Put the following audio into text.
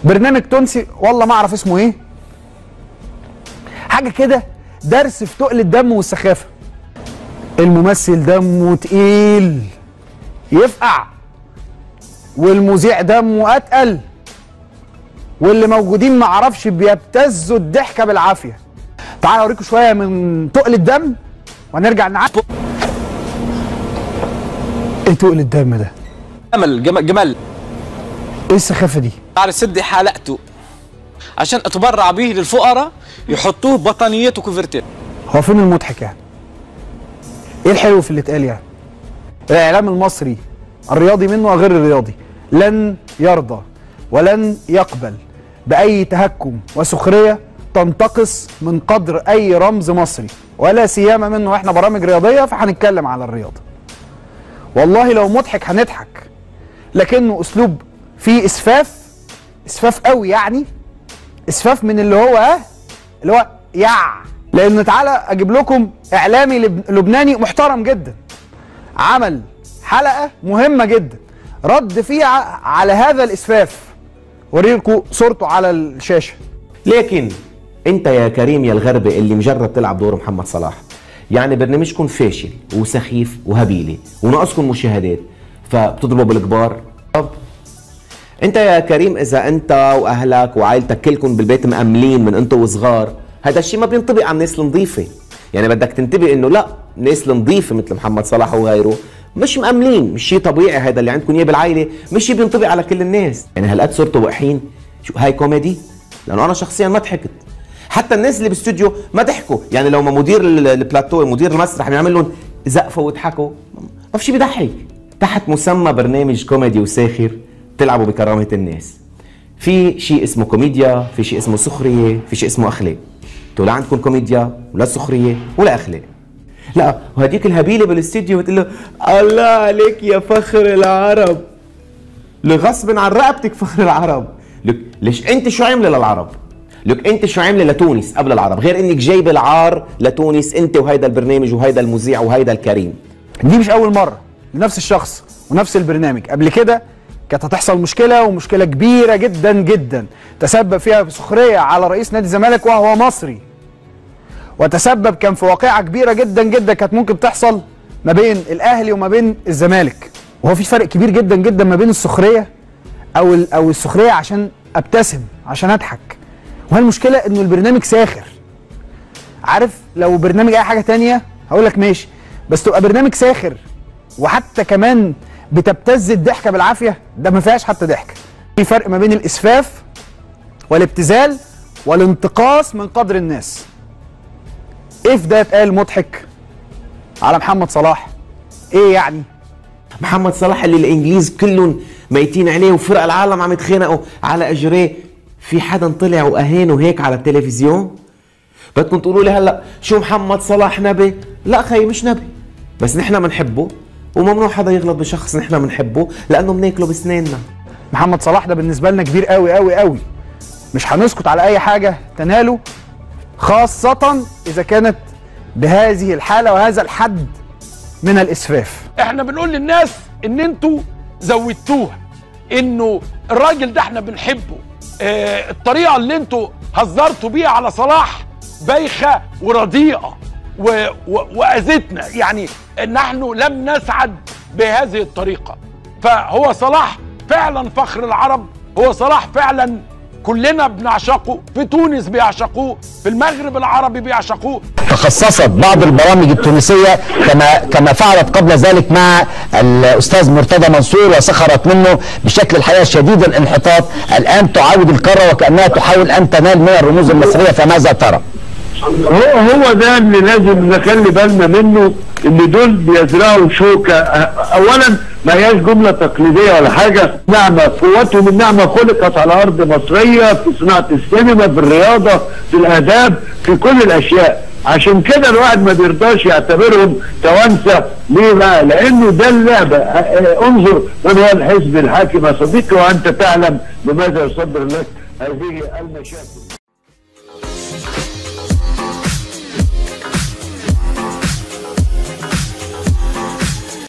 برنامج تونسي والله ما اعرف اسمه ايه، حاجه كده درس في تقل الدم والسخافه. الممثل دمه تقيل يفقع، والمذيع دمه اتقل، واللي موجودين ما اعرفش بيبتزوا الضحكه بالعافيه. تعالوا اوريكم شويه من تقل الدم وهنرجع نعقب. ايه تقل الدم ده؟ جمل. ايه السخافه دي؟ على سد حلقته عشان اتبرع بيه للفقراء يحطوه بطانيات وكوفرتات. هو فين المضحك يعني؟ ايه الحلو في اللي اتقال يعني؟ الاعلام المصري الرياضي منه وغير الرياضي لن يرضى ولن يقبل باي تهكم وسخريه تنتقص من قدر اي رمز مصري، ولا سيما منه احنا برامج رياضيه فهنتكلم على الرياضه. والله لو مضحك هنضحك، لكنه اسلوب فيه اسفاف قوي، يعني اسفاف من اللي هو لان تعالى اجيب لكم اعلامي لبناني محترم جدا عمل حلقه مهمه جدا رد فيها على هذا الاسفاف، وريلكم صورته على الشاشه. لكن انت يا كريم يا الغربي اللي مجرب تلعب دور محمد صلاح، يعني برنامجكم فاشل وسخيف وهبيلي وناقصكم مشاهدات فبتضربوا بالكبار. طب انت يا كريم اذا انت واهلك وعائلتك كلكم بالبيت مأملين من انت وصغار، هذا الشيء ما بينطبق على الناس النظيفه. يعني بدك تنتبه انه لا، الناس النظيفه مثل محمد صلاح وغيره مش مأملين، مش شيء طبيعي. هذا اللي عندكم اياه بالعائله مش شيء بينطبق على كل الناس. يعني هالقد صرتوا وقحين؟ شو هاي كوميدي؟ لانه انا شخصيا ما ضحكت، حتى الناس اللي بالاستوديو ما ضحكوا. يعني لو ما مدير البلاتو مدير المسرح بيعمل لهم زقفوا وضحكوا، ما في شيء بيضحك. تحت مسمى برنامج كوميدي وساخر تلعبوا بكرامه الناس. في شيء اسمه كوميديا، في شيء اسمه سخريه، في شيء اسمه اخلاق. انتوا لا عندكم كوميديا ولا سخريه ولا اخلاق. لا، وهديك الهبيله بالاستديو بتقول له الله عليك يا فخر العرب، لغصب عن رقبتك فخر العرب. لك ليش انت شو عامله للعرب؟ لك انت شو عامله لتونس قبل العرب، غير انك جايب العار لتونس انت وهيدا البرنامج وهيدا المذيع وهيدا الكريم. دي مش اول مره لنفس الشخص ونفس البرنامج، قبل كده كانت هتحصل مشكله، ومشكله كبيره جدا جدا تسبب فيها بسخريه على رئيس نادي الزمالك وهو مصري، وتسبب كان في واقعه كبيره جدا جدا كانت ممكن تحصل ما بين الاهلي وما بين الزمالك. وهو في فرق كبير جدا جدا ما بين السخريه او السخريه عشان ابتسم، عشان اضحك. وهي المشكله انه البرنامج ساخر. عارف لو برنامج اي حاجه تانية هقول لك ماشي، بس تبقى برنامج ساخر وحتى كمان بتبتز الضحكه بالعافيه، ده ما فيهاش حتى ضحك. في فرق ما بين الاسفاف والابتذال والانتقاص من قدر الناس. ايه في ده اتقال مضحك على محمد صلاح؟ ايه يعني؟ محمد صلاح اللي الانجليز كلهم ميتين عليه وفرق العالم عم يتخانقوا على اجريه، في حدا طلع واهانه هيك على التلفزيون؟ بدكم تقولوا لي هلا شو محمد صلاح نبي؟ لا خي مش نبي، بس نحن بنحبه وممنوع حدا يغلط بشخص نحن بنحبه لانه بناكله بسناننا. محمد صلاح ده بالنسبه لنا كبير قوي قوي قوي، مش هنسكت على اي حاجه تناله، خاصه اذا كانت بهذه الحاله وهذا الحد من الاسفاف. احنا بنقول للناس ان انتوا زودتوها، انه الراجل ده احنا بنحبه. الطريقه اللي انتوا هزرتوا بيها على صلاح بايخه ورديئه واذتنا، يعني نحن لم نسعد بهذه الطريقه. فهو صلاح فعلا فخر العرب، هو صلاح فعلا كلنا بنعشقه، في تونس بيعشقوه، في المغرب العربي بيعشقوه. تخصصت بعض البرامج التونسية كما فعلت قبل ذلك مع الأستاذ مرتضى منصور وسخرت منه بشكل الحقيقة شديد الانحطاط. الآن تعاود الكرة وكأنها تحاول أن تنال من الرموز المصرية، فماذا ترى؟ هو ده اللي لازم نخلي بالنا منه، ان دول بيزرعوا شوكه. اولا ما هياش جمله تقليديه ولا حاجه، نعمه قوتهم النعمه خلقت على ارض مصريه، في صناعه السينما، في الرياضه، في الاداب، في كل الاشياء. عشان كده الواحد ما بيرضاش يعتبرهم توانسه. ليه بقى؟ لانه ده اللعبه. انظر من هو الحزب الحاكم يا صديقي وانت تعلم بماذا يصدر لك هذه المشاكل.